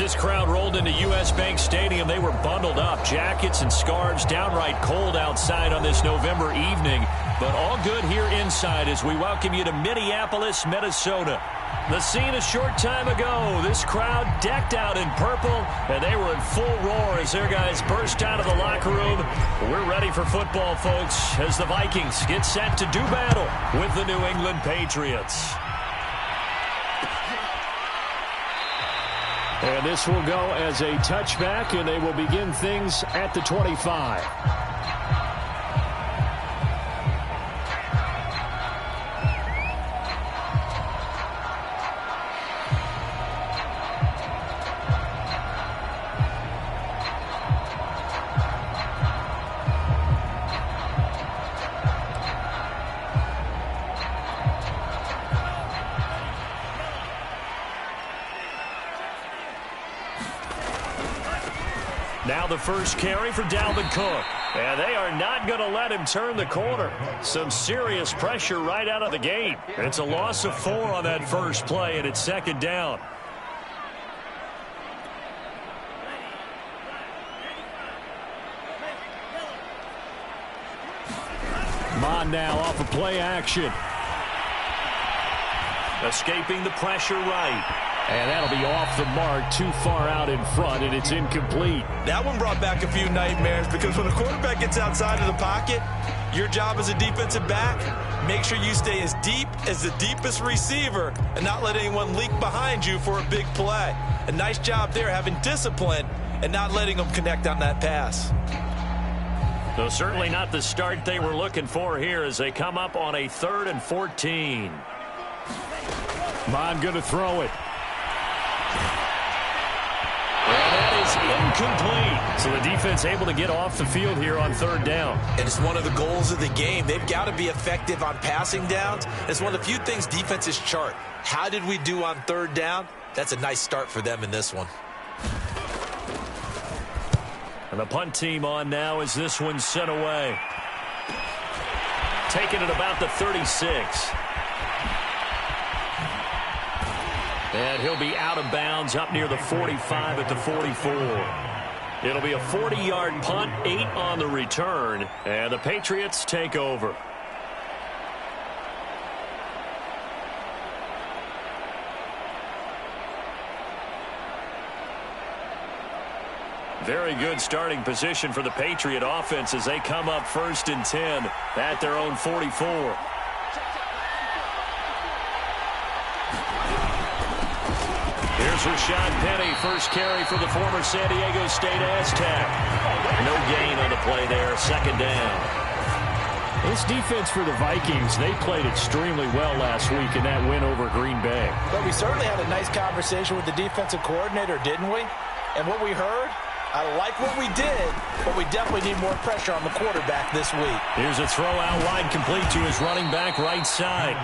this crowd rolled into U.S. Bank Stadium, they were bundled up. Jackets and scarves, downright cold outside on this November evening. But all good here inside as we welcome you to Minneapolis, Minnesota. The scene a short time ago. This crowd decked out in purple, and they were in full roar as their guys burst out of the locker room. We're ready for football, folks, as the Vikings get set to do battle with the New England Patriots. And this will go as a touchback, and they will begin things at the 25. Now the first carry for Dalvin Cook. And they are not going to let him turn the corner. Some serious pressure right out of the gate. It's a loss of 4 on that first play, and it's second down. Mon now off of play action. Escaping the pressure right. And that'll be off the mark, too far out in front, and it's incomplete. That one brought back a few nightmares because when a quarterback gets outside of the pocket, your job as a defensive back, make sure you stay as deep as the deepest receiver and not let anyone leak behind you for a big play. A nice job there having discipline and not letting them connect on that pass. So certainly not the start they were looking for here as they come up on a 3rd and 14. Mon going to throw it. Incomplete. So the defense able to get off the field here on 3rd down. And it's one of the goals of the game. They've got to be effective on passing downs. It's one of the few things defenses chart. How did we do on 3rd down? That's a nice start for them in this one. And the punt team on now as this one's sent away. Taking it about the 36. And he'll be out of bounds up near the 45 at the 44. It'll be a 40-yard punt, 8 on the return, and the Patriots take over. Very good starting position for the Patriot offense as they come up 1st and 10 at their own 44. Here's Rashad Penny, first carry for the former San Diego State Aztec. No gain on the play there, 2nd down. This defense for the Vikings, they played extremely well last week in that win over Green Bay. But we certainly had a nice conversation with the defensive coordinator, didn't we? And what we heard, I like what we did, but we definitely need more pressure on the quarterback this week. Here's a throw out wide complete to his running back right side.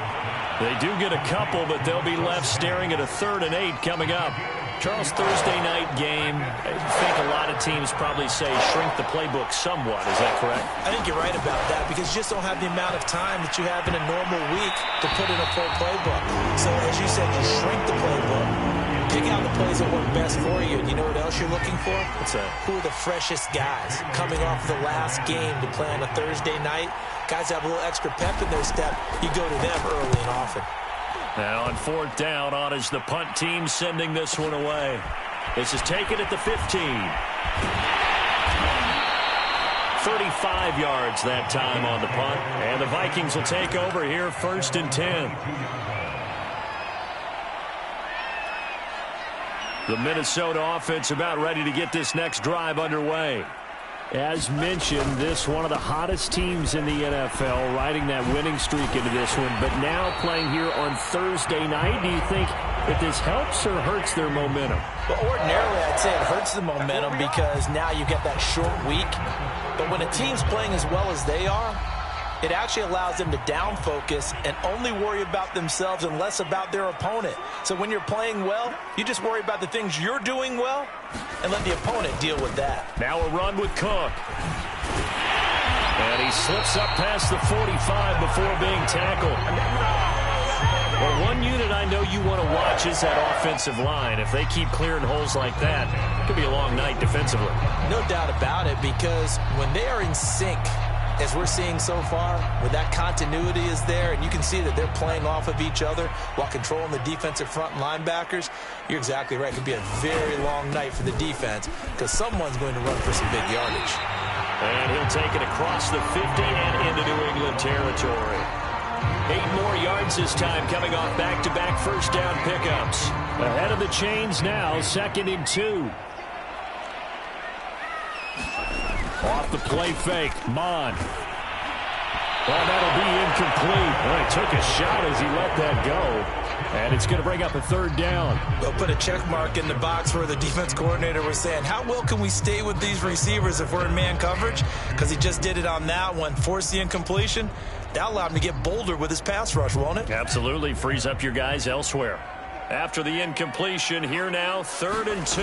They do get a couple, but they'll be left staring at a 3rd and 8 coming up. Charles, Thursday night game, I think a lot of teams probably say shrink the playbook somewhat. Is that correct? I think you're right about that because you just don't have the amount of time that you have in a normal week to put in a full playbook. So, as you said, you shrink the playbook, pick out the plays that work best for you. And you know what else you're looking for? What's that? Who are the freshest guys coming off the last game to play on a Thursday night? Guys have a little extra pep in their step. You go to them early and often. Now on 4th down, on is the punt team sending this one away. This is taken at the 15. 35 yards that time on the punt. And the Vikings will take over here 1st and 10. The Minnesota offense about ready to get this next drive underway. As mentioned, this one of the hottest teams in the NFL, riding that winning streak into this one, but now playing here on Thursday night. Do you think that this helps or hurts their momentum? Well, ordinarily, I'd say it hurts the momentum because now you get that short week. But when a team's playing as well as they are, it actually allows them to down focus and only worry about themselves and less about their opponent. So when you're playing well, you just worry about the things you're doing well and let the opponent deal with that. Now a run with Cook. And he slips up past the 45 before being tackled. Well, one unit I know you want to watch is that offensive line. If they keep clearing holes like that, it could be a long night defensively. No doubt about it, because when they are in sync, as we're seeing so far, when that continuity is there and you can see that they're playing off of each other while controlling the defensive front linebackers, you're exactly right. It could be a very long night for the defense because someone's going to run for some big yardage. And he'll take it across the 50 and into New England territory. 8 more yards this time, coming off back-to-back first down pickups. Ahead of the chains now, 2nd and 2. Off the play fake, Mon. Well, that'll be incomplete. Well, he took a shot as he let that go. And it's going to bring up a 3rd down. They'll put a check mark in the box where the defense coordinator was saying, how well can we stay with these receivers if we're in man coverage? Because he just did it on that one, forced the incompletion. That allowed him to get bolder with his pass rush, won't it? Absolutely. Frees up your guys elsewhere. After the incompletion, here now, 3rd and 2.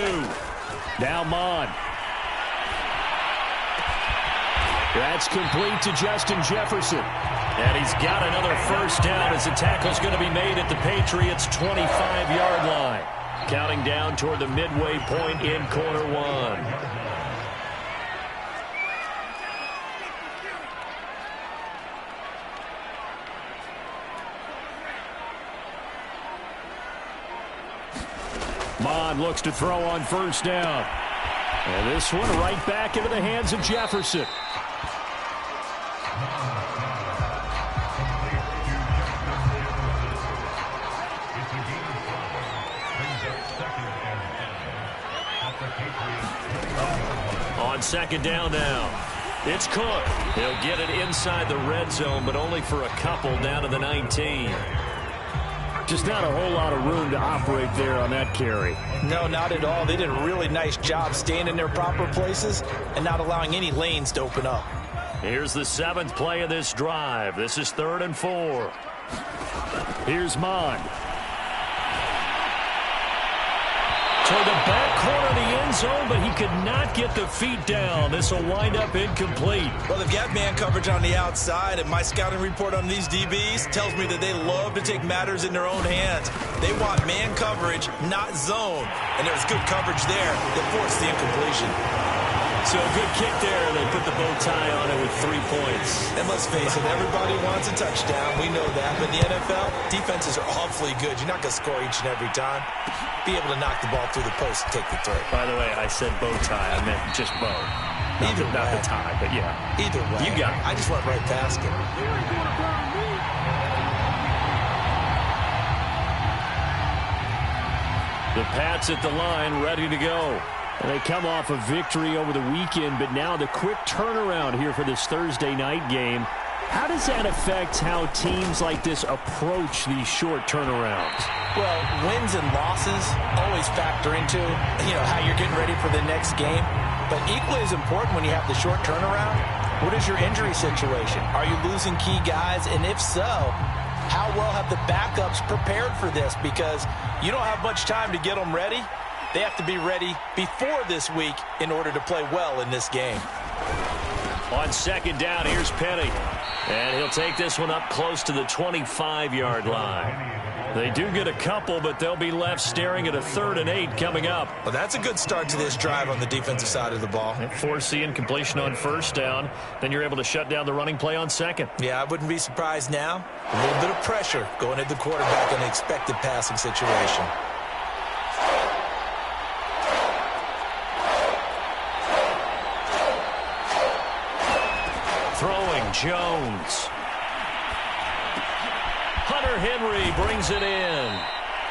Now Mon. That's complete to Justin Jefferson. And he's got another first down as the tackle's going to be made at the Patriots' 25-yard line. Counting down toward the midway point in quarter 1. Mon looks to throw on first down. And this one right back into the hands of Jefferson. On 2nd down now. It's Cook. He'll get it inside the red zone, but only for a couple down to the 19. Just not a whole lot of room to operate there on that carry. No, not at all. They did a really nice job staying in their proper places and not allowing any lanes to open up. Here's the 7th play of this drive. This is 3rd and 4. Here's Mon. Toward the back corner of the end zone, but he could not get the feet down. This will wind up incomplete. Well, they've got man coverage on the outside, and my scouting report on these DBs tells me that they love to take matters in their own hands. They want man coverage, not zone. And there was good coverage there that forced the incompletion. So a good kick there. They put the bow tie on it with 3 points. And let's face it, everybody wants a touchdown. We know that. But in the NFL, defenses are awfully good. You're not going to score each and every time. Be able to knock the ball through the post and take the throw. By the way, I said bow tie. I meant just bow. Not the tie, but yeah. Either way. You got it. I just went right past him. The Pats at the line, ready to go. And they come off a victory over the weekend, but now the quick turnaround here for this Thursday night game. How does that affect how teams like this approach these short turnarounds? Well, wins and losses always factor into, how you're getting ready for the next game. But equally as important when you have the short turnaround, what is your injury situation? Are you losing key guys? And if so, how well have the backups prepared for this? Because you don't have much time to get them ready. They have to be ready before this week in order to play well in this game. On 2nd down, here's Penny. And he'll take this one up close to the 25-yard line. They do get a couple, but they'll be left staring at a 3rd and 8 coming up. Well, that's a good start to this drive on the defensive side of the ball. Force the incompletion on first down. Then you're able to shut down the running play on 2nd. Yeah, I wouldn't be surprised now. A little bit of pressure going at the quarterback in an expected passing situation. Throwing Jones. Hunter Henry brings it in.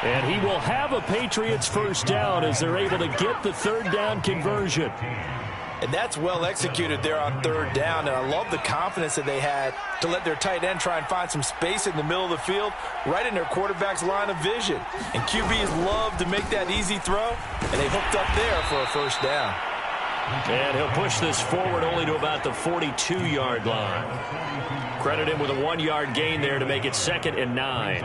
And he will have a Patriots first down as they're able to get the 3rd down conversion. And that's well executed there on 3rd down. And I love the confidence that they had to let their tight end try and find some space in the middle of the field, right in their quarterback's line of vision. And QBs love to make that easy throw, and they hooked up there for a first down. And he'll push this forward only to about the 42-yard line. Credit him with a 1-yard gain there to make it 2nd and 9.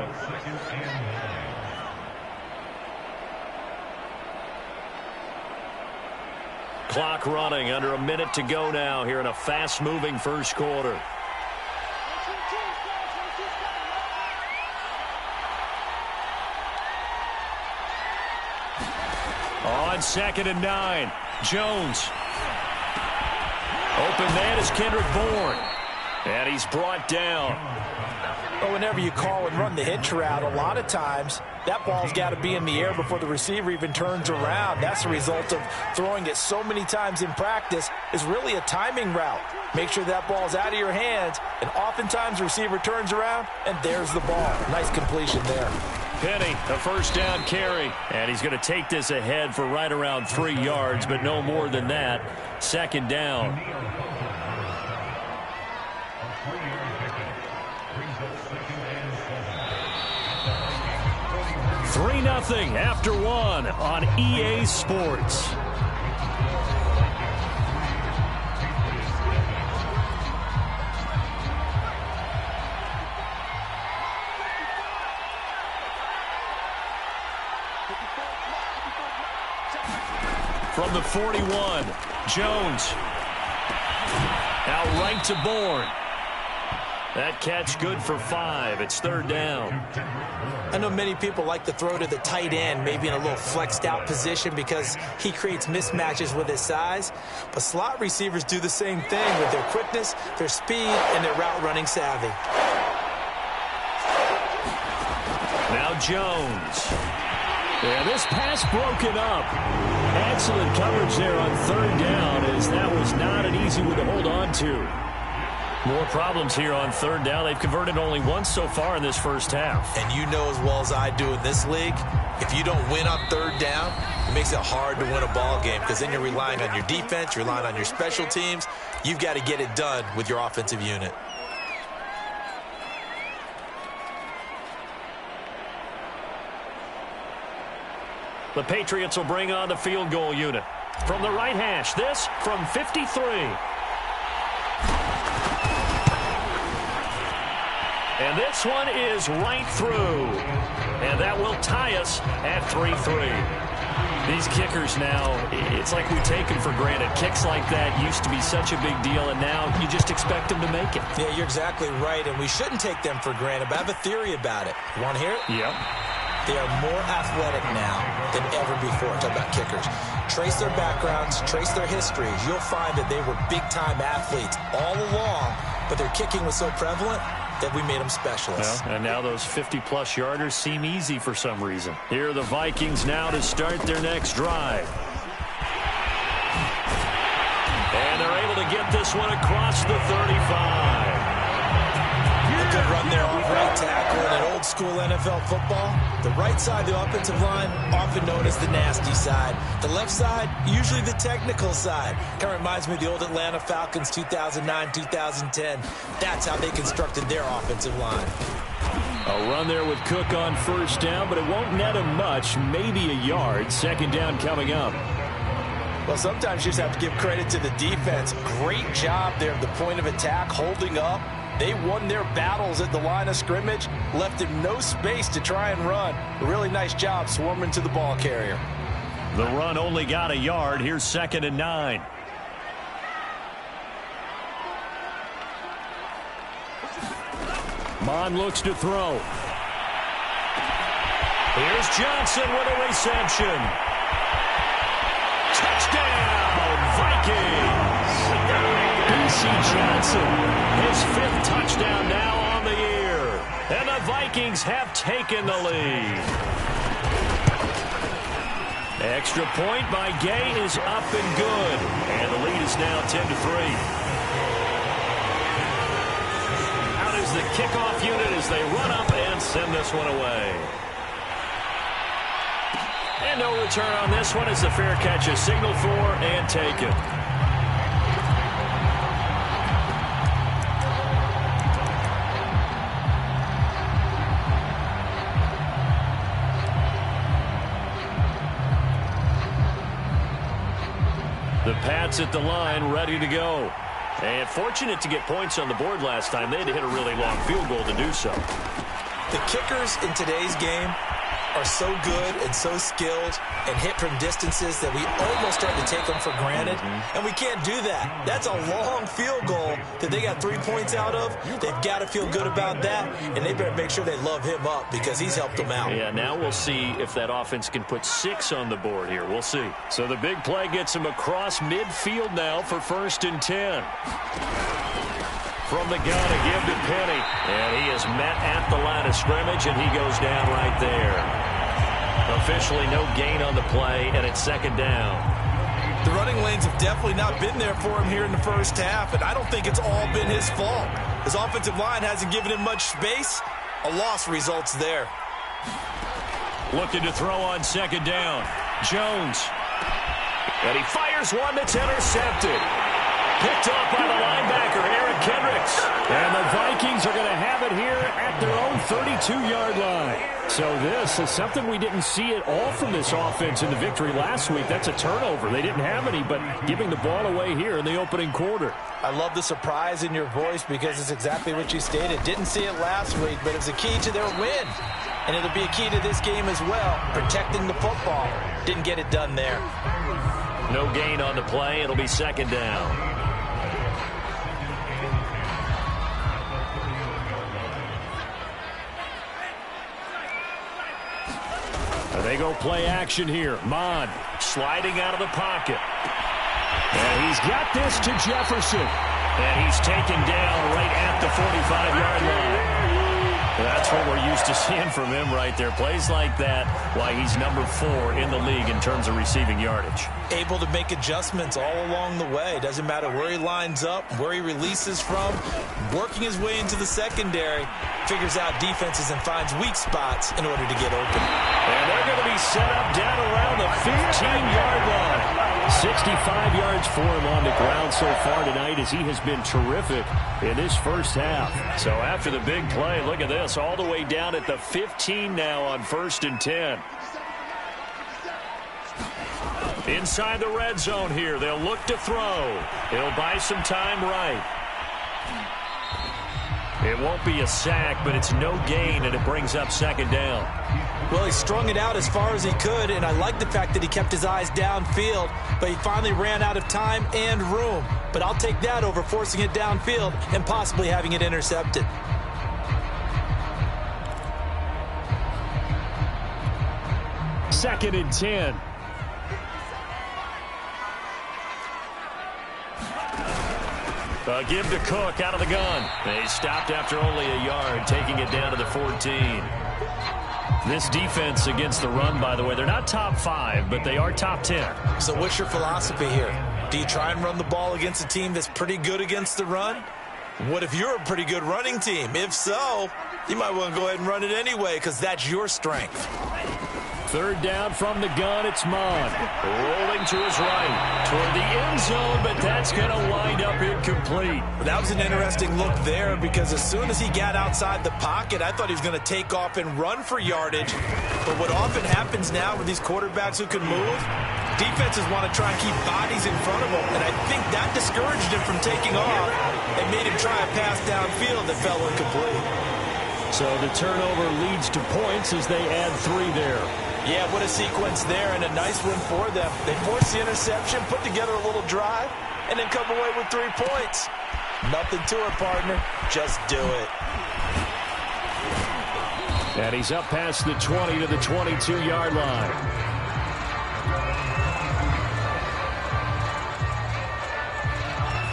Clock running, under a minute to go now here in a fast-moving first quarter. on 2nd and 9. Jones. Open man is Kendrick Bourne. And he's brought down. Well, whenever you call and run the hitch route, a lot of times that ball's got to be in the air before the receiver even turns around. That's the result of throwing it so many times in practice. Is really a timing route. Make sure that ball's out of your hands, and oftentimes the receiver turns around, and there's the ball. Nice completion there. Penny, a first down carry. And he's going to take this ahead for right around 3 yards, but no more than that. 2nd down. 3-0 after 1 on EA Sports. From the 41, Jones. Now right to Bourne. That catch good for 5. It's 3rd down. I know many people like to throw to the tight end, maybe in a little flexed out position because he creates mismatches with his size. But slot receivers do the same thing with their quickness, their speed, and their route running savvy. Now Jones. Yeah, this pass broken up. Excellent coverage there on 3rd down, as that was not an easy one to hold on to. More problems here on 3rd down. They've converted only once so far in this first half. And you know as well as I do in this league, if you don't win on 3rd down, it makes it hard to win a ball game because then you're relying on your defense, you're relying on your special teams. You've got to get it done with your offensive unit. The Patriots will bring on the field goal unit. From the right hash, this from 53. And this one is right through. And that will tie us at 3-3. These kickers now, it's like we take them for granted. Kicks like that used to be such a big deal, and now you just expect them to make it. Yeah, you're exactly right, and we shouldn't take them for granted, but I have a theory about it. You want to hear it? Yep. They are more athletic now than ever before. Talk about kickers. Trace their backgrounds, trace their histories. You'll find that they were big-time athletes all along, but their kicking was so prevalent that we made them specialists. Well, and now those 50-plus yarders seem easy for some reason. Here are the Vikings now to start their next drive. And they're able to get this one across the 35. A good run there off right tackle in an old-school NFL football. The right side of the offensive line, often known as the nasty side. The left side, usually the technical side. Kind of reminds me of the old Atlanta Falcons 2009-2010. That's how they constructed their offensive line. A run there with Cook on 1st down, but it won't net him much, maybe a yard. 2nd down coming up. Well, sometimes you just have to give credit to the defense. Great job there at the point of attack, holding up. They won their battles at the line of scrimmage, left him no space to try and run. A really nice job swarming to the ball carrier. The run only got a yard. Here's 2nd and 9. Mon looks to throw. Here's Johnson with a reception. Touchdown, Vikings! B.C. Johnson, his 5th touchdown now on the year. And the Vikings have taken the lead. Extra point by Gay is up and good. And the lead is now 10-3. Out is the kickoff unit as they run up and send this one away. And no return on this one as the fair catch is signaled for and taken. The Pats at the line, ready to go. And fortunate to get points on the board last time. They had to hit a really long field goal to do so. The kickers in today's game are so good and so skilled and hit from distances that we almost start to take them for granted, and we can't do that. That's a long field goal that they got 3 points out of. They've got to feel good about that, and they better make sure they love him up because he's helped them out. Yeah, now we'll see if that offense can put 6 on the board here. We'll see. So the big play gets him across midfield now for 1st and 10. From the gun, a give to Penny. And he is met at the line of scrimmage, and he goes down right there. Officially no gain on the play, and it's 2nd down. The running lanes have definitely not been there for him here in the first half, and I don't think it's all been his fault. His offensive line hasn't given him much space. A loss results there. Looking to throw on 2nd down. Jones. And he fires one that's intercepted. Picked off by the linebacker, Eric Kendricks. And the Vikings are going to have it here at their own 32-yard line. So this is something we didn't see at all from this offense in the victory last week. That's a turnover. They didn't have any, but giving the ball away here in the opening quarter. I love the surprise in your voice because it's exactly what you stated. Didn't see it last week, but it was a key to their win. And it'll be a key to this game as well, protecting the football. Didn't get it done there. No gain on the play. It'll be 2nd down. They go play action here. Mond sliding out of the pocket. And he's got this to Jefferson. And he's taken down right at the 45-yard line. That's what we're used to seeing from him right there. Plays like that, why he's number 4 in the league in terms of receiving yardage. Able to make adjustments all along the way. Doesn't matter where he lines up, where he releases from. Working his way into the secondary. Figures out defenses and finds weak spots in order to get open. And they're going to be set up down around the 15-yard line. 65 yards for him on the ground so far tonight as he has been terrific in this first half. So after the big play, look at this, all the way down at the 15 now on 1st and 10. Inside the red zone here, they'll look to throw. He'll buy some time right. It won't be a sack, but it's no gain, and it brings up 2nd down. Well, he strung it out as far as he could, and I like the fact that he kept his eyes downfield, but he finally ran out of time and room. But I'll take that over forcing it downfield and possibly having it intercepted. Second and 10. Give to Cook out of the gun. They stopped after only a yard, taking it down to the 14. This defense against the run, by the way, they're not top 5, but they are top 10. So what's your philosophy here? Do you try and run the ball against a team that's pretty good against the run? What if you're a pretty good running team? If so, you might want to go ahead and run it anyway because that's your strength. 3rd down from the gun, it's Mond. Rolling to his right toward the end zone, but that's going to wind up incomplete. That was an interesting look there because as soon as he got outside the pocket, I thought he was going to take off and run for yardage. But what often happens now with these quarterbacks who can move, defenses want to try and keep bodies in front of them. And I think that discouraged him from taking off and made him try a pass downfield that fell incomplete. So the turnover leads to points as they add 3 there. Yeah, what a sequence there, and a nice win for them. They forced the interception, put together a little drive, and then come away with 3 points. Nothing to it, partner. Just do it. And he's up past the 20 to the 22-yard line.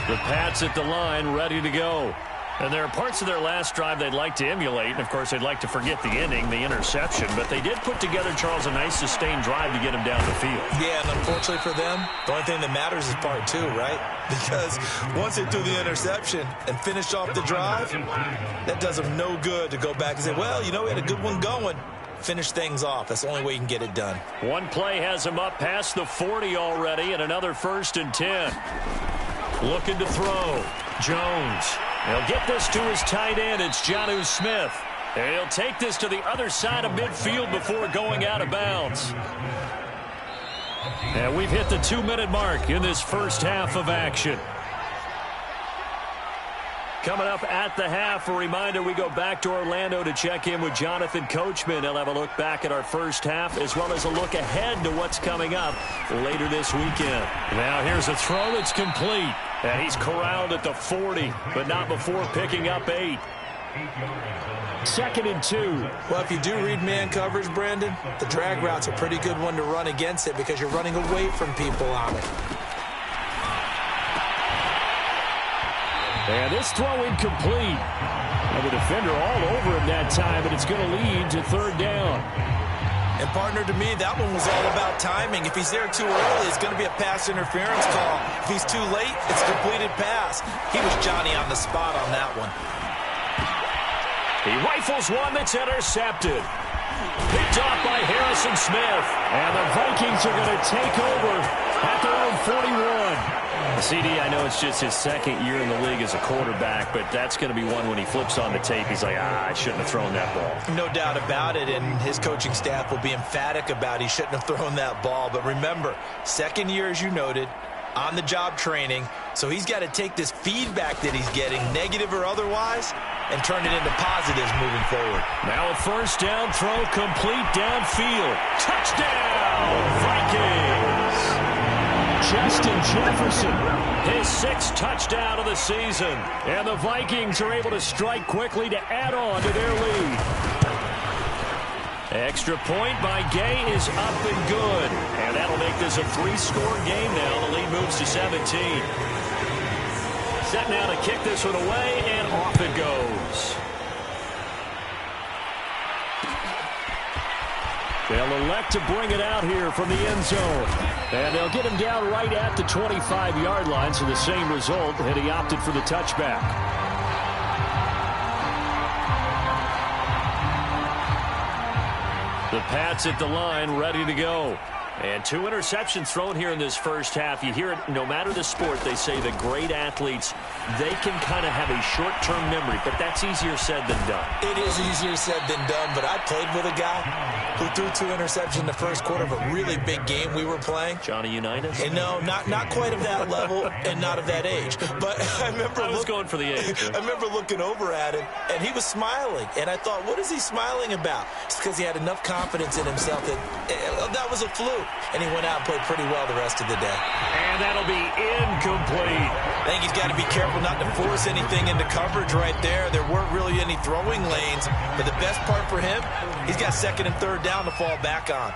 The Pats at the line, ready to go. And there are parts of their last drive they'd like to emulate. And, of course, they'd like to forget the ending, the interception. But they did put together, Charles, a nice sustained drive to get him down the field. Yeah, and unfortunately for them, the only thing that matters is part 2, right? Because once they threw the interception and finished off the drive, that does them no good to go back and say, well, you know, we had a good one going. Finish things off. That's the only way you can get it done. One play has him up past the 40 already, and another 1st and 10. Looking to throw. Jones. He'll get this to his tight end. It's Jonnu Smith. And he'll take this to the other side of midfield before going out of bounds. And we've hit the 2-minute mark in this first half of action. Coming up at the half, a reminder, we go back to Orlando to check in with Jonathan Coachman. He'll have a look back at our first half as well as a look ahead to what's coming up later this weekend. Now here's a throw that's complete. And he's corralled at the 40, but not before picking up 8. 2nd and 2. Well, if you do read man coverage, Brandon, the drag route's a pretty good one to run against it because you're running away from people on it. And this throw incomplete. And the defender all over him that time, but it's going to lead to 3rd down. And, partner, to me, that one was all about timing. If he's there too early, it's going to be a pass interference call. If he's too late, it's a completed pass. He was Johnny on the spot on that one. He rifles one that's intercepted. Picked off by Harrison Smith. And the Vikings are going to take over at their own 41. CD, I know it's just his 2nd year in the league as a quarterback, but that's going to be one when he flips on the tape. He's like, I shouldn't have thrown that ball. No doubt about it, and his coaching staff will be emphatic about he shouldn't have thrown that ball. But remember, 2nd year, as you noted, on-the-job training, so he's got to take this feedback that he's getting, negative or otherwise, and turn it into positives moving forward. Now a 1st down throw complete downfield. Touchdown, Vikings! Justin Jefferson, his 6th touchdown of the season. And the Vikings are able to strike quickly to add on to their lead. Extra point by Gay is up and good. And that'll make this a 3-score game now. The lead moves to 17. Set now to kick this one away, and off it goes. They'll elect to bring it out here from the end zone. And they'll get him down right at the 25-yard line, so the same result, and he opted for the touchback. The Pats at the line, ready to go. And 2 interceptions thrown here in this first half. You hear it, no matter the sport, they say the great athletes, they can kind of have a short-term memory, but that's easier said than done. It is easier said than done, but I played with a guy who threw 2 interceptions in the first quarter of a really big game we were playing. Johnny Unitas? And no, not quite of that level and not of that age. But I was going for the age. I remember looking over at him, and he was smiling. And I thought, what is he smiling about? It's because he had enough confidence in himself that was a fluke. And he went out and played pretty well the rest of the day. And that'll be incomplete. I think he's got to be careful not to force anything into coverage right there. There weren't really any throwing lanes. But the best part for him, he's got 2nd and 3rd down to fall back on.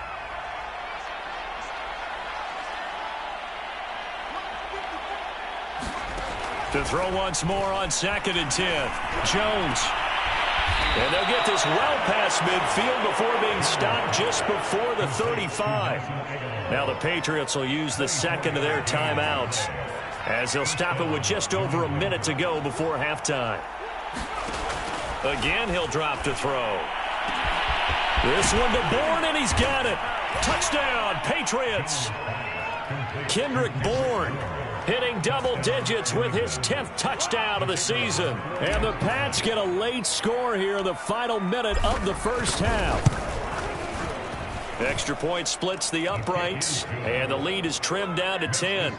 To throw once more on 2nd and 10. Jones. And they'll get this well past midfield before being stopped just before the 35. Now the Patriots will use the 2nd of their timeouts as they'll stop it with just over a minute to go before halftime. Again, he'll drop to throw. This one to Bourne, and he's got it. Touchdown, Patriots. Kendrick Bourne hitting double digits with his 10th touchdown of the season. And the Pats get a late score here in the final minute of the first half. Extra point splits the uprights, and the lead is trimmed down to 10.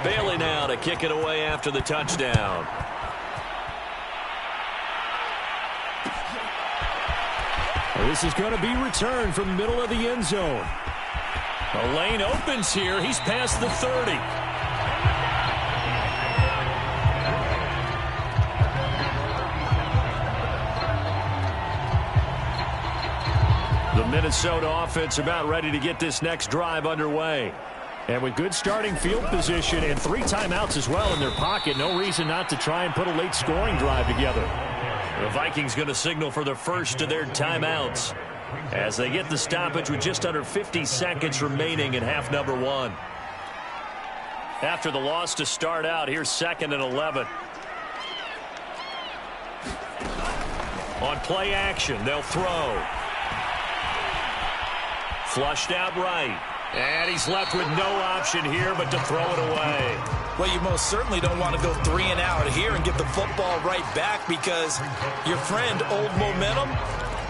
Bailey now to kick it away after the touchdown. This is going to be returned from the middle of the end zone. The lane opens here. He's past the 30. The Minnesota offense about ready to get this next drive underway. And with good starting field position and 3 timeouts as well in their pocket, no reason not to try and put a late scoring drive together. The Vikings going to signal for the first of their timeouts as they get the stoppage with just under 50 seconds remaining in half number 1. After the loss to start out, here's 2nd and 11. On play action, they'll throw. Flushed out right. And he's left with no option here but to throw it away. Well, you most certainly don't want to go 3 and out here and get the football right back because your friend, Old Momentum,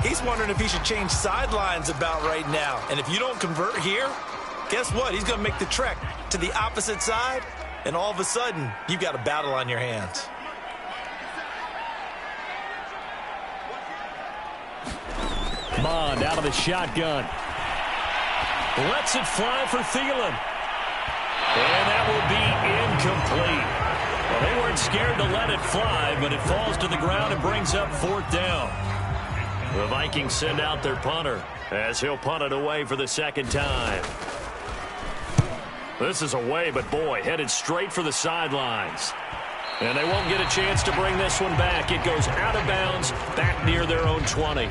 he's wondering if he should change sidelines about right now. And if you don't convert here, guess what? He's going to make the trek to the opposite side, and all of a sudden, you've got a battle on your hands. Mond out of the shotgun. Lets it fly for Thielen. And that will be incomplete. Well, they weren't scared to let it fly, but it falls to the ground and brings up 4th down. The Vikings send out their punter as he'll punt it away for the 2nd time. This is away, but boy, headed straight for the sidelines. And they won't get a chance to bring this one back. It goes out of bounds, back near their own 20.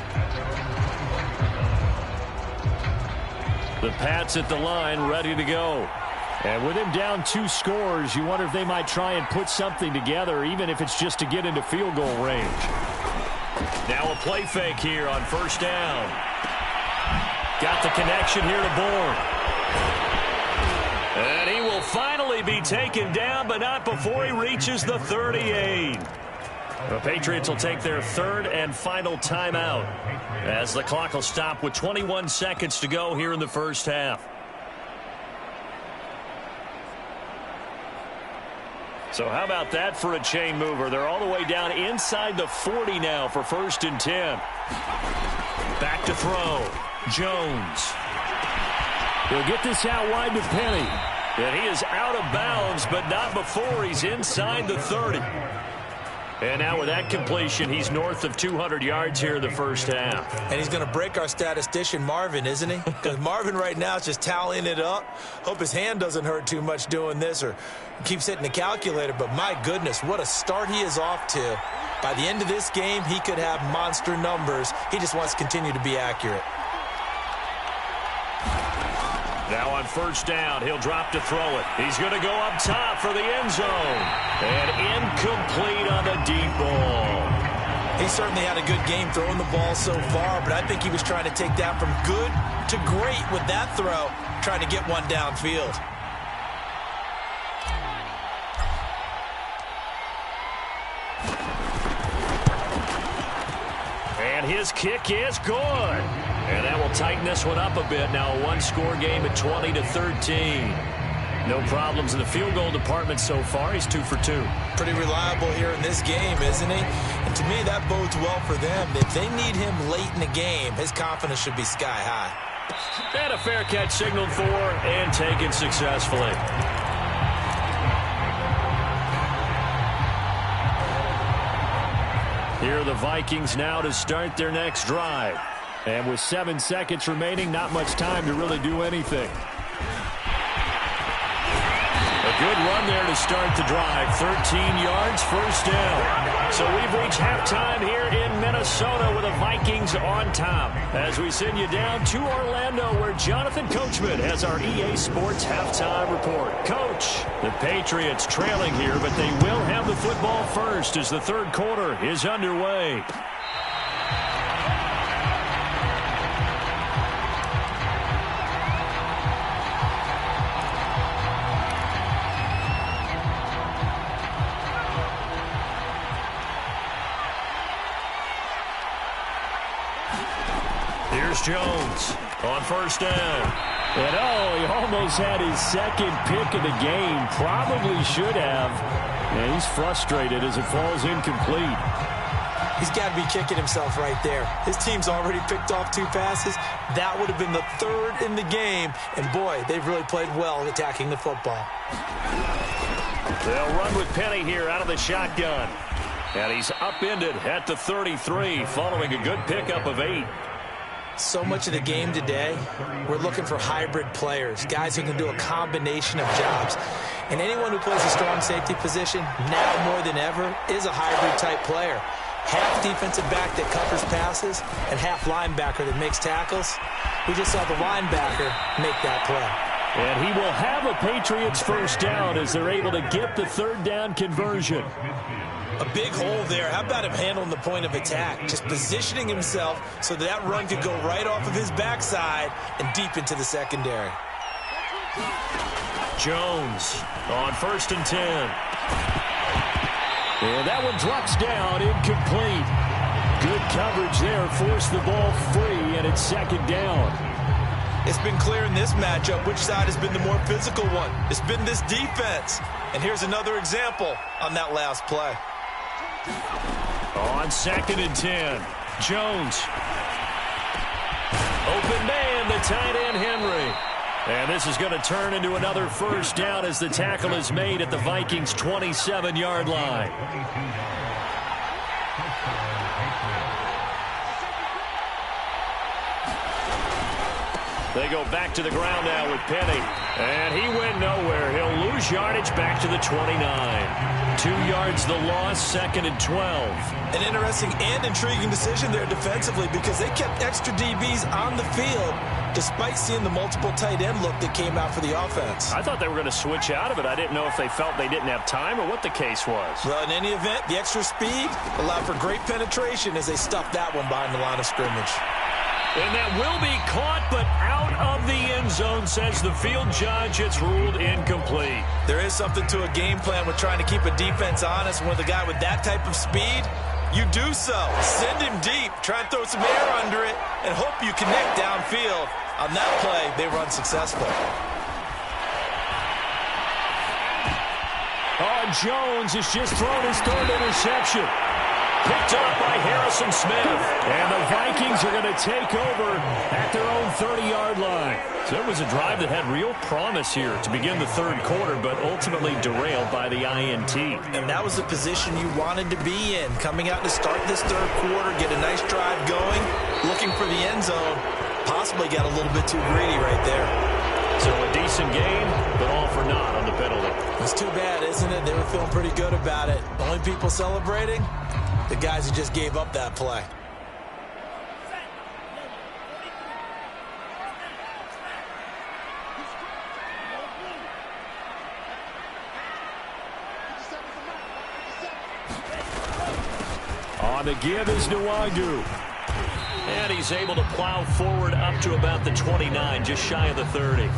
The Pats at the line, ready to go. And with him down 2 scores, you wonder if they might try and put something together, even if it's just to get into field goal range. Now a play fake here on 1st down. Got the connection here to Bourne. And he will finally be taken down, but not before he reaches the 38. The Patriots will take their 3rd and final timeout as the clock will stop with 21 seconds to go here in the 1st half. So how about that for a chain mover? They're all the way down inside the 40 now for 1st and 10. Back to throw. Jones. He'll get this out wide to Penny. And he is out of bounds, but not before he's inside the 30. And now with that completion, he's north of 200 yards here in the 1st half. And he's going to break our statistician, Marvin, isn't he? Because Marvin right now is just tallying it up. Hope his hand doesn't hurt too much doing this or keeps hitting the calculator. But my goodness, what a start he is off to. By the end of this game, he could have monster numbers. He just wants to continue to be accurate. Now on 1st down, he'll drop to throw it. He's going to go up top for the end zone. And incomplete on the deep ball. He certainly had a good game throwing the ball so far, but I think he was trying to take that from good to great with that throw, trying to get one downfield. And his kick is good. And that will tighten this one up a bit. Now a 1-score game at 20-13. No problems in the field goal department so far. He's 2 for 2. Pretty reliable here in this game, isn't he? And to me, that bodes well for them. If they need him late in the game, his confidence should be sky high. And a fair catch signaled for and taken successfully. Here are the Vikings now to start their next drive. And with 7 seconds remaining, not much time to really do anything. A good run there to start the drive. 13 yards, 1st down. So we've reached halftime here in Minnesota with the Vikings on top. As we send you down to Orlando, where Jonathan Coachman has our EA Sports halftime report. Coach, the Patriots trailing here, but they will have the football first as the 3rd quarter is underway. Here's Jones on 1st down. And he almost had his 2nd pick of the game. Probably should have. And he's frustrated as it falls incomplete. He's got to be kicking himself right there. His team's already picked off 2 passes. That would have been the 3rd in the game. And boy, they've really played well attacking the football. They'll run with Penny here out of the shotgun. And he's upended at the 33 following a good pickup of 8. So much of the game today, we're looking for hybrid players, guys who can do a combination of jobs. And anyone who plays a strong safety position, now more than ever, is a hybrid-type player. Half defensive back that covers passes and half linebacker that makes tackles. We just saw the linebacker make that play. And he will have a Patriots 1st down as they're able to get the 3rd down conversion. A big hole there. How about him handling the point of attack? Just positioning himself so that run could go right off of his backside and deep into the secondary. Jones on 1st and 10. And that one drops down, incomplete. Good coverage there, forced the ball free, and it's 2nd down. It's been clear in this matchup which side has been the more physical one. It's been this defense. And here's another example on that last play. On 2nd and 10, Jones. Open man, the tight end, Henry. And this is going to turn into another first down as the tackle is made at the Vikings' 27-yard line. They go back to the ground now with Penny. And he went nowhere. He'll lose yardage back to the 29. 2 yards the loss, 2nd and 12. An interesting and intriguing decision there defensively because they kept extra DBs on the field despite seeing the multiple tight end look that came out for the offense. I thought they were going to switch out of it. I didn't know if they felt they didn't have time or what the case was. Well, in any event, the extra speed allowed for great penetration as they stuffed that one behind the line of scrimmage. And that will be caught, but out of the end zone, says the field judge. It's ruled incomplete. There is something to a game plan with trying to keep a defense honest. When with a guy with that type of speed, you do so. Send him deep, try and throw some air under it, and hope you connect downfield. On that play, they were unsuccessful. Oh, Jones has just thrown his 3rd interception. Picked up by Harrison Smith. And the Vikings are going to take over at their own 30-yard line. So it was a drive that had real promise here to begin the 3rd quarter, but ultimately derailed by the INT. And that was the position you wanted to be in. Coming out to start this 3rd quarter, get a nice drive going, looking for the end zone. Possibly got a little bit too greedy right there. So a decent game, but all for naught on the penalty. It's too bad, isn't it? They were feeling pretty good about it. Only people celebrating? The guys who just gave up that play. On the give is Nwangu. And he's able to plow forward up to about the 29, just shy of the 30.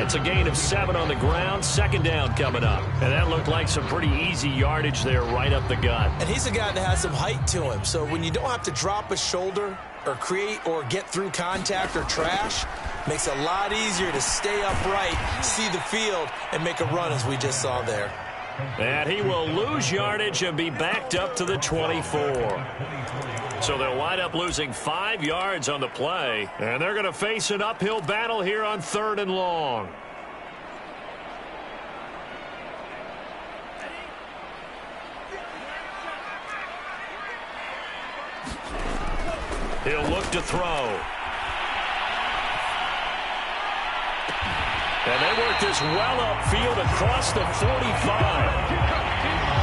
It's a gain of 7 on the ground. 2nd down coming up. And that looked like some pretty easy yardage there right up the gut. And he's a guy that has some height to him. So when you don't have to drop a shoulder or create or get through contact or trash, makes it a lot easier to stay upright, see the field, and make a run as we just saw there. And he will lose yardage and be backed up to the 24. So they'll wind up losing 5 yards on the play. And they're going to face an uphill battle here on 3rd and long. He'll look to throw. And they work this well upfield across the 45.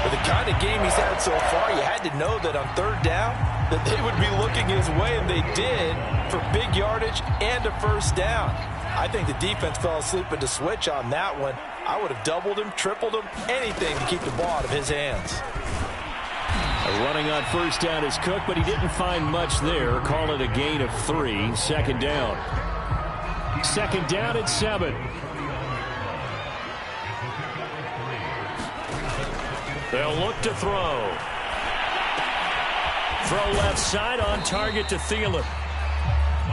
For the kind of game he's had so far, you had to know that on 3rd down that they would be looking his way, and they did, for big yardage and a 1st down. I think the defense fell asleep at the switch on that one. I would have doubled him, tripled him, anything to keep the ball out of his hands. Running on 1st down is Cook, but he didn't find much there. Call it a gain of 3. 2nd down. 2nd down at 7. They'll look to throw. Throw left side on target to Thielen.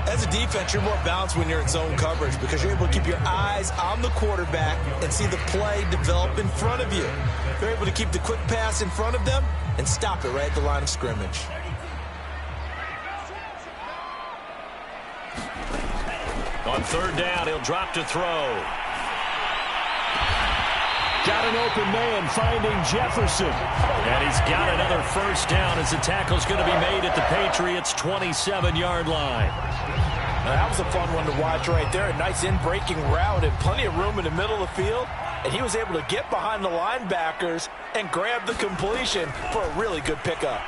As a defense, you're more balanced when you're in zone coverage because you're able to keep your eyes on the quarterback and see the play develop in front of you. You're able to keep the quick pass in front of them and stop it right at the line of scrimmage. On 3rd down, he'll drop to throw. Got an open man finding Jefferson. And he's got another 1st down as the tackle's going to be made at the Patriots' 27-yard line. Now, that was a fun one to watch right there. A nice in-breaking route and plenty of room in the middle of the field. And he was able to get behind the linebackers and grab the completion for a really good pickup.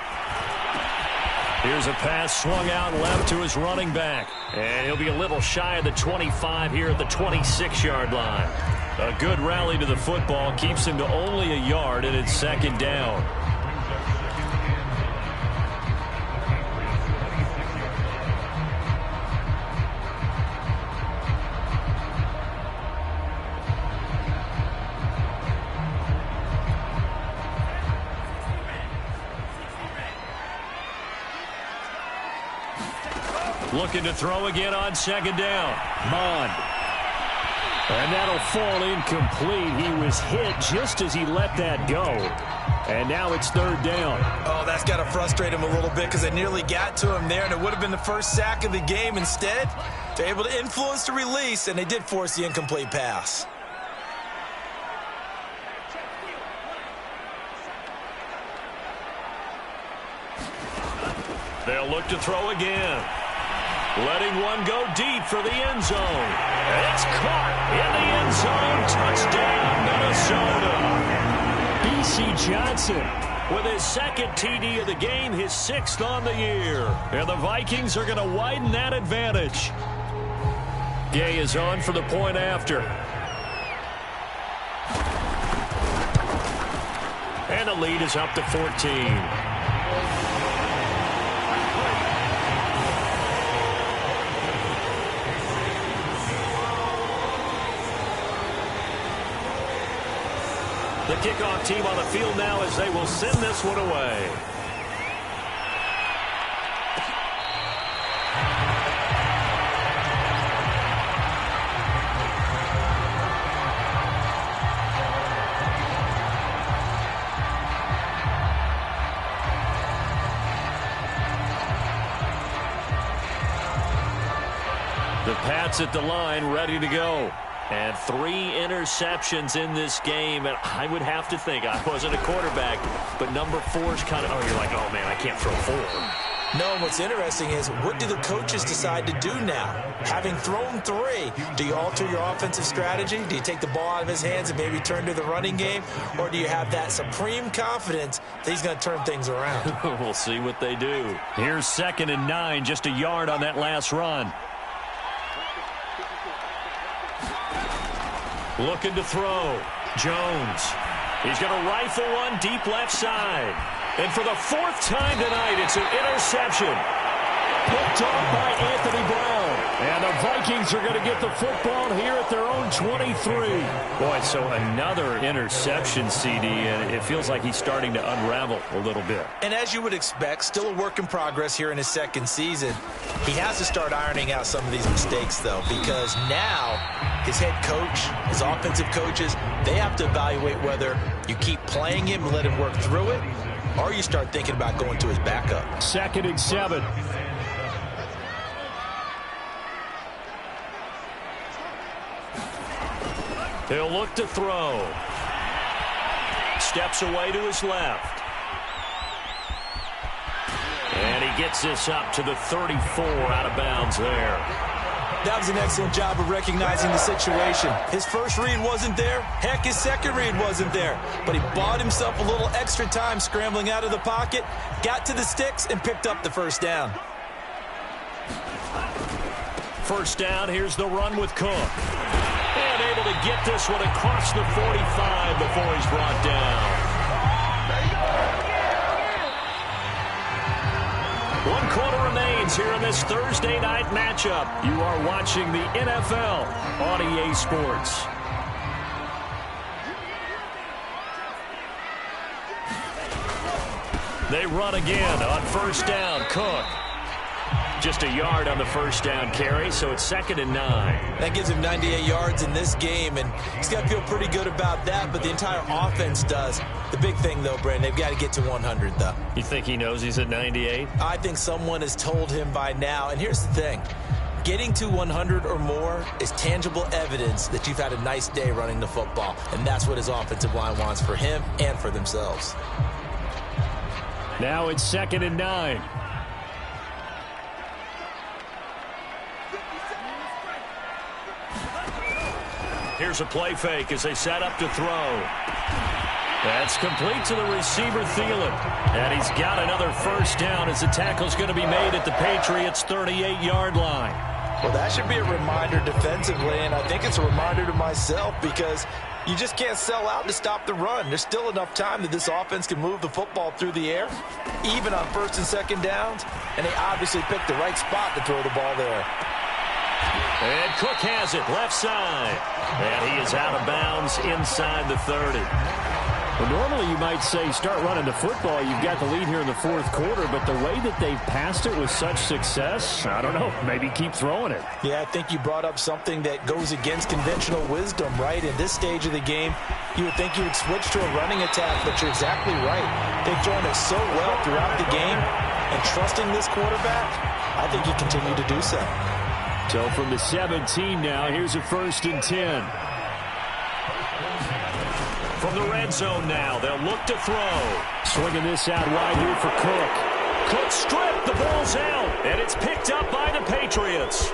Here's a pass swung out left to his running back. And he'll be a little shy of the 25 here at the 26-yard line. A good rally to the football keeps him to only a yard, and it's 2nd down. Looking to throw again on second down. Mond. And that'll fall incomplete. He was hit just as he let that go. And now it's third down. Oh, that's got to frustrate him a little bit because they nearly got to him there, and it would have been the first sack of the game. Instead, they're able to influence the release, and they did force the incomplete pass. They'll look to throw again. Letting one go deep for the end zone. It's caught in the end zone. Touchdown, Minnesota. B.C. Johnson with his second TD of the game, his 6th on the year. And the Vikings are going to widen that advantage. Gay is on for the point after. And the lead is up to 14. The kickoff team on the field now as they will send this one away. The Pats at the line, ready to go. And 3 interceptions in this game. And I would have to think, I wasn't a quarterback, but number 4 is kind of, oh, you're like, oh, man, I can't throw 4. No, and what's interesting is, what do the coaches decide to do now? Having thrown 3, do you alter your offensive strategy? Do you take the ball out of his hands and maybe turn to the running game? Or do you have that supreme confidence that he's going to turn things around? We'll see what they do. Here's 2nd and 9, just a yard on that last run. Looking to throw. Jones. He's going to rifle one deep left side. And for the 4th time tonight, it's an interception. Picked off by Anthony Brown. And the Vikings are going to get the football here at their own 23. Boy, so another interception, CD, and it feels like he's starting to unravel a little bit. And as you would expect, still a work in progress here in his 2nd season. He has to start ironing out some of these mistakes, though, because now his head coach, his offensive coaches, they have to evaluate whether you keep playing him and let him work through it, or you start thinking about going to his backup. 2nd and 7. He'll look to throw. Steps away to his left. And he gets this up to the 34, out of bounds there. That was an excellent job of recognizing the situation. His first read wasn't there. Heck, his second read wasn't there. But he bought himself a little extra time scrambling out of the pocket, got to the sticks, and picked up the first down. First down, here's the run with Cook. And able to get this one across the 45 before he's brought down. 1 quarter remains here in this Thursday night matchup. You are watching the NFL on EA Sports. They run again on first down. Cook. Just a yard on the first down carry, so it's 2nd and 9. That gives him 98 yards in this game, and he's got to feel pretty good about that, but the entire offense does. The big thing, though, Brandon, they've got to get to 100, though. You think he knows he's at 98? I think someone has told him by now, and here's the thing. Getting to 100 or more is tangible evidence that you've had a nice day running the football, and that's what his offensive line wants for him and for themselves. Now it's 2nd and 9. Here's a play fake as they set up to throw. That's complete to the receiver, Thielen. And he's got another first down as the tackle's going to be made at the Patriots' 38-yard line. Well, that should be a reminder defensively, and I think it's a reminder to myself because you just can't sell out to stop the run. There's still enough time that this offense can move the football through the air, even on 1st and 2nd downs, and they obviously picked the right spot to throw the ball there. And Cook has it, left side. And he is out of bounds inside the 30. Well, normally you might say start running the football. You've got the lead here in the fourth quarter, but the way that they've passed it with such success, I don't know, maybe keep throwing it. Yeah, I think you brought up something that goes against conventional wisdom, right? In this stage of the game, you would think you would switch to a running attack, but you're exactly right. They've thrown it so well throughout the game, and trusting this quarterback, I think you continue to do so. So from the 17 now, here's a 1st and 10. From the red zone now, they'll look to throw. Swinging this out wide here for Cook. Cook stripped, the ball's out, and it's picked up by the Patriots.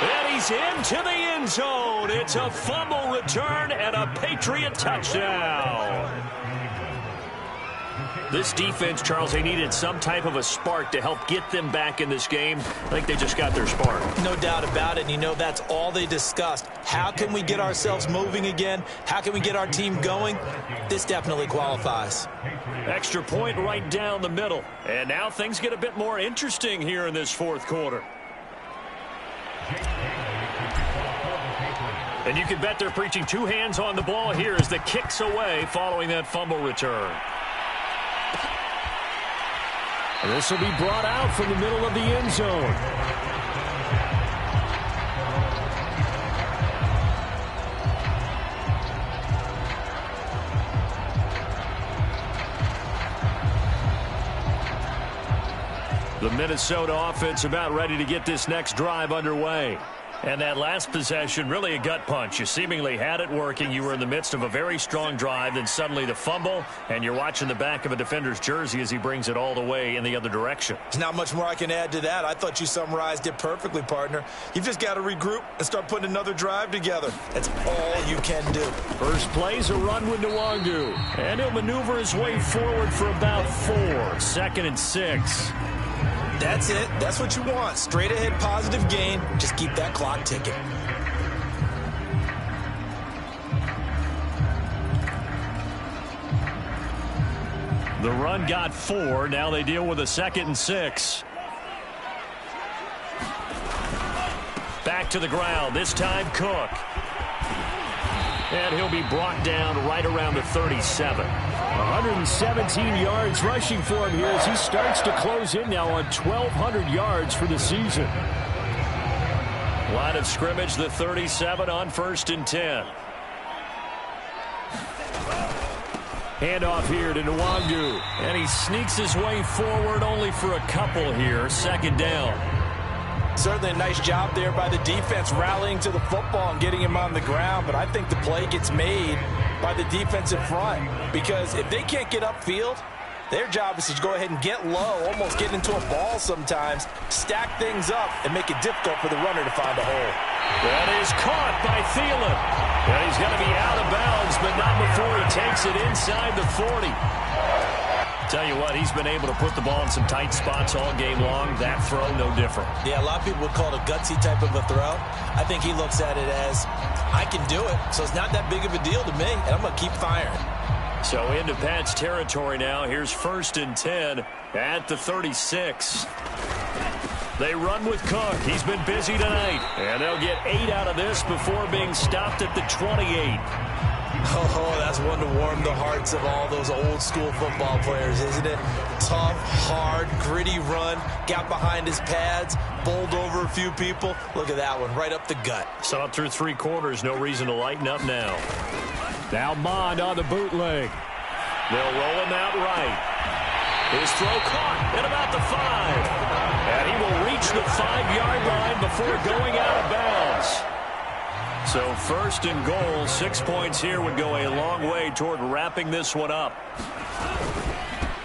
And he's into the end zone. It's a fumble return and a Patriot touchdown. This defense, Charles, they needed some type of a spark to help get them back in this game. I think they just got their spark. No doubt about it. And you know, that's all they discussed. How can we get ourselves moving again? How can we get our team going? This definitely qualifies. Extra point right down the middle. And now things get a bit more interesting here in this fourth quarter. And you can bet they're preaching two hands on the ball here as the kick's away following that fumble return. And this will be brought out from the middle of the end zone. The Minnesota offense about ready to get this next drive underway. And that last possession, really a gut punch. You seemingly had it working. You were in the midst of a very strong drive. Then suddenly the fumble, and you're watching the back of a defender's jersey as he brings it all the way in the other direction. There's not much more I can add to that. I thought you summarized it perfectly, partner. You've just got to regroup and start putting another drive together. That's all you can do. First play's a run with Nwangu. And he'll maneuver his way forward for about 4. 2nd and 6. That's it. That's what you want. Straight ahead positive gain. Just keep that clock ticking. The run got 4. Now they deal with a 2nd and 6. Back to the ground. This time Cook. And he'll be brought down right around the 37. 117 yards rushing for him here as he starts to close in now on 1,200 yards for the season. Line of scrimmage, the 37 on 1st and 10. Handoff here to Nwangu. And he sneaks his way forward only for a couple here. 2nd down. Certainly a nice job there by the defense rallying to the football and getting him on the ground. But I think the play gets made by the defensive front, because if they can't get upfield, their job is to go ahead and get low, almost get into a ball sometimes, stack things up, and make it difficult for the runner to find a hole. That is caught by Thielen. And he's going to be out of bounds, but not before he takes it inside the 40. Tell you what, he's been able to put the ball in some tight spots all game long. That throw, no different. Yeah, a lot of people would call it a gutsy type of a throw. I think he looks at it as, I can do it, so it's not that big of a deal to me, and I'm going to keep firing. So into Pat's territory now. Here's 1st and 10 at the 36. They run with Cook. He's been busy tonight. And they'll get 8 out of this before being stopped at the 28. Oh, that's one to warm the hearts of all those old school football players, isn't it? Tough, hard, gritty run. Got behind his pads, bowled over a few people. Look at that one, right up the gut. So up through 3 quarters, no reason to lighten up now. Now Mond on the bootleg. They'll roll him out right. His throw caught at about the 5. And he will reach the 5-yard line before going out of bounds. So 1st and goal, 6 points here would go a long way toward wrapping this one up.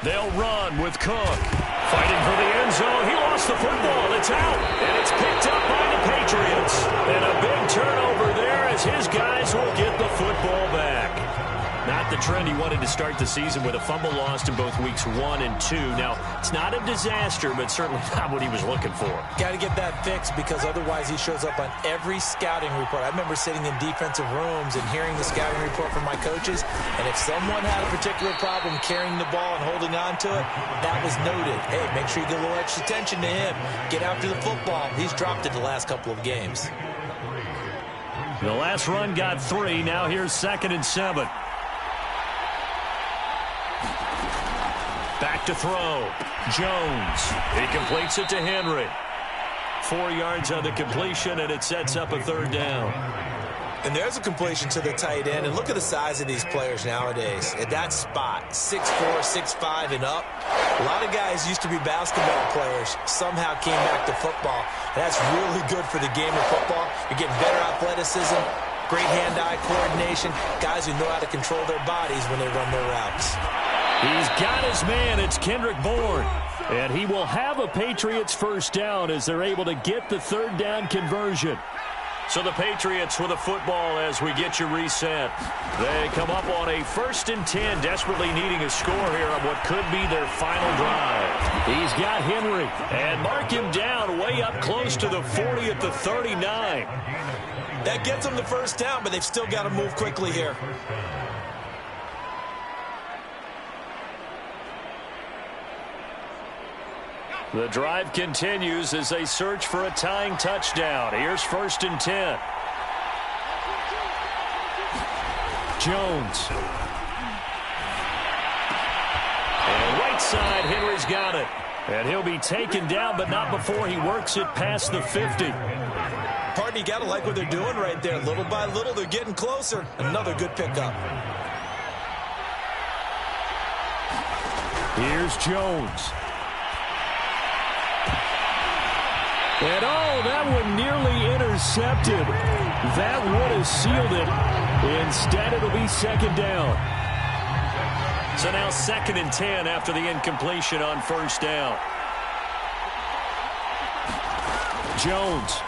They'll run with Cook. Fighting for the end zone. He lost the football. It's out. And it's picked up by the Patriots. And a big turnover there as his guys will get the football back. Not the trend he wanted to start the season with, a fumble lost in both weeks 1 and 2. Now, it's not a disaster, but certainly not what he was looking for. Got to get that fixed because otherwise he shows up on every scouting report. I remember sitting in defensive rooms and hearing the scouting report from my coaches, and if someone had a particular problem carrying the ball and holding on to it, that was noted. Hey, make sure you get a little extra attention to him. Get after the football. He's dropped it the last couple of games. The last run got 3. Now here's 2nd and 7. Back to throw. Jones. He completes it to Henry. 4 yards on the completion, and it sets up a 3rd down. And there's a completion to the tight end. And look at the size of these players nowadays. At that spot, 6'4", 6'5", and up. A lot of guys used to be basketball players. Somehow came back to football. And that's really good for the game of football. You're getting better athleticism, great hand-eye coordination, guys who know how to control their bodies when they run their routes. He's got his man. It's Kendrick Bourne. And he will have a Patriots first down as they're able to get the 3rd down conversion. So the Patriots with a football as we get you reset. They come up on a 1st and 10, desperately needing a score here on what could be their final drive. He's got Henry, and mark him down way up close to the 40 at the 39. That gets them the first down, but they've still got to move quickly here. The drive continues as they search for a tying touchdown. Here's 1st and 10. Jones. And right side, Henry's got it. And he'll be taken down, but not before he works it past the 50. Pardon, you got to like what they're doing right there. Little by little, they're getting closer. Another good pickup. Here's Jones. And oh, that one nearly intercepted. That would have sealed it. Instead, it'll be 2nd down. So now 2nd and 10 after the incompletion on 1st down. Jones.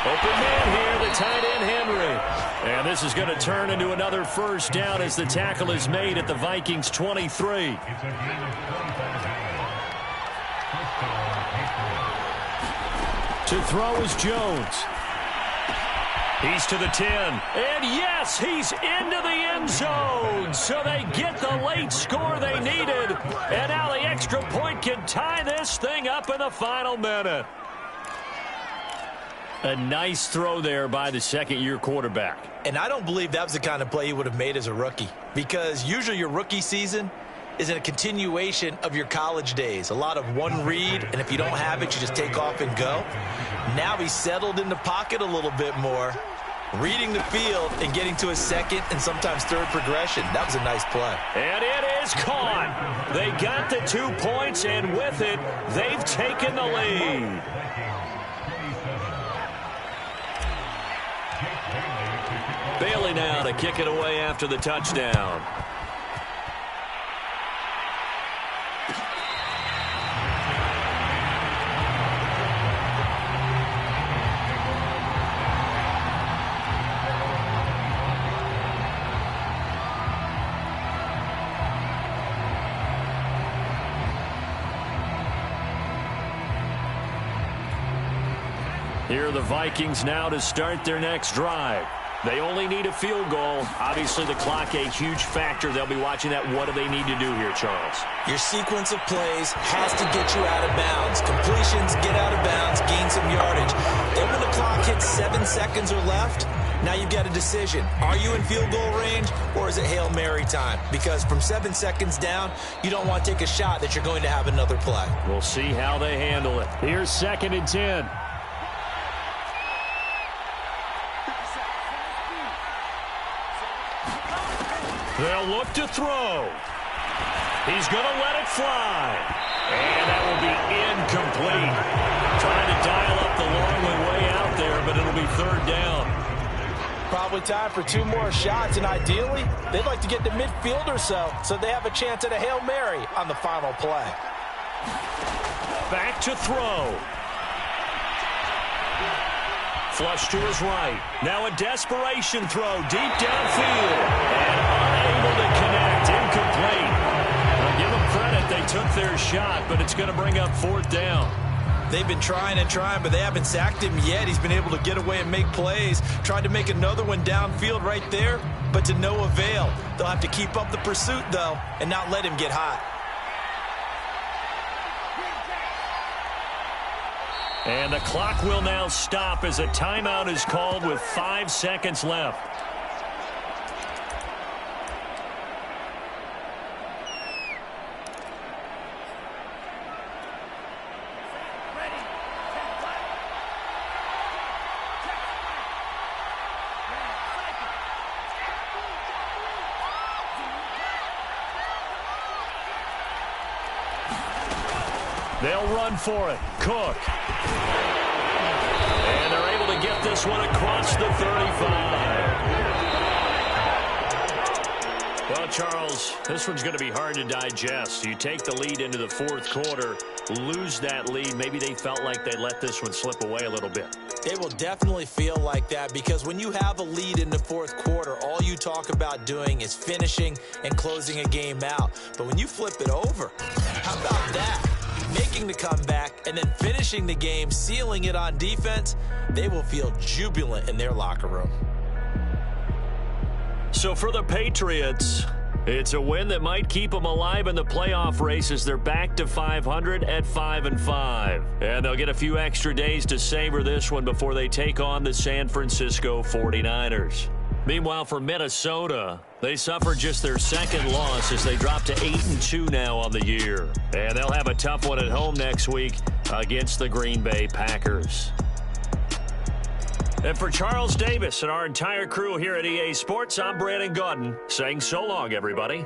Open man here, the tight end Henry. And this is going to turn into another 1st down as the tackle is made at the Vikings 23. To throw is Jones. He's to the 10. And yes, he's into the end zone. So they get the late score they needed. And now the extra point can tie this thing up in the final minute. A nice throw there by the 2nd-year quarterback. And I don't believe that was the kind of play he would have made as a rookie. Because usually your rookie season is a continuation of your college days. A lot of one read, and if you don't have it, you just take off and go. Now he's settled in the pocket a little bit more, reading the field and getting to his 2nd and sometimes 3rd progression. That was a nice play. And it is caught. They got the 2 points, and with it, they've taken the lead. Bailey now to kick it away after the touchdown. Here are the Vikings now to start their next drive. They only need a field goal. Obviously, the clock a huge factor. They'll be watching that. What do they need to do here, Charles? Your sequence of plays has to get you out of bounds. Completions, get out of bounds, gain some yardage. Then when the clock hits 7 seconds or left, now you've got a decision. Are you in field goal range, or is it Hail Mary time? Because from 7 seconds down, you don't want to take a shot that you're going to have another play. We'll see how they handle it. Here's 2nd and 10. They'll look to throw. He's going to let it fly. And that will be incomplete. Trying to dial up the long way out there, but it'll be 3rd down. Probably time for 2 more shots, and ideally, they'd like to get to midfield or so they have a chance at a Hail Mary on the final play. Back to throw. Flush to his right. Now a desperation throw deep downfield. And unable to connect. Incomplete. I'll give them credit. They took their shot, but it's going to bring up 4th down. They've been trying and trying, but they haven't sacked him yet. He's been able to get away and make plays. Tried to make another one downfield right there, but to no avail. They'll have to keep up the pursuit, though, and not let him get hot. And the clock will now stop as a timeout is called with 5 seconds left. They'll run for it. Cook. And they're able to get this one across the 35. Well, Charles, this one's going to be hard to digest. You take the lead into the 4th quarter, lose that lead. Maybe they felt like they let this one slip away a little bit. It will definitely feel like that because when you have a lead in the 4th quarter, all you talk about doing is finishing and closing a game out. But when you flip it over, how about that? Making the comeback and then finishing the game, sealing it on defense, they will feel jubilant in their locker room. So for the Patriots, it's a win that might keep them alive in the playoff race as they're back to 500 at 5-5. And they'll get a few extra days to savor this one before they take on the San Francisco 49ers. Meanwhile, for Minnesota, they suffered just their 2nd loss as they drop to 8-2 now on the year. And they'll have a tough one at home next week against the Green Bay Packers. And for Charles Davis and our entire crew here at EA Sports, I'm Brandon Gaudin saying so long, everybody.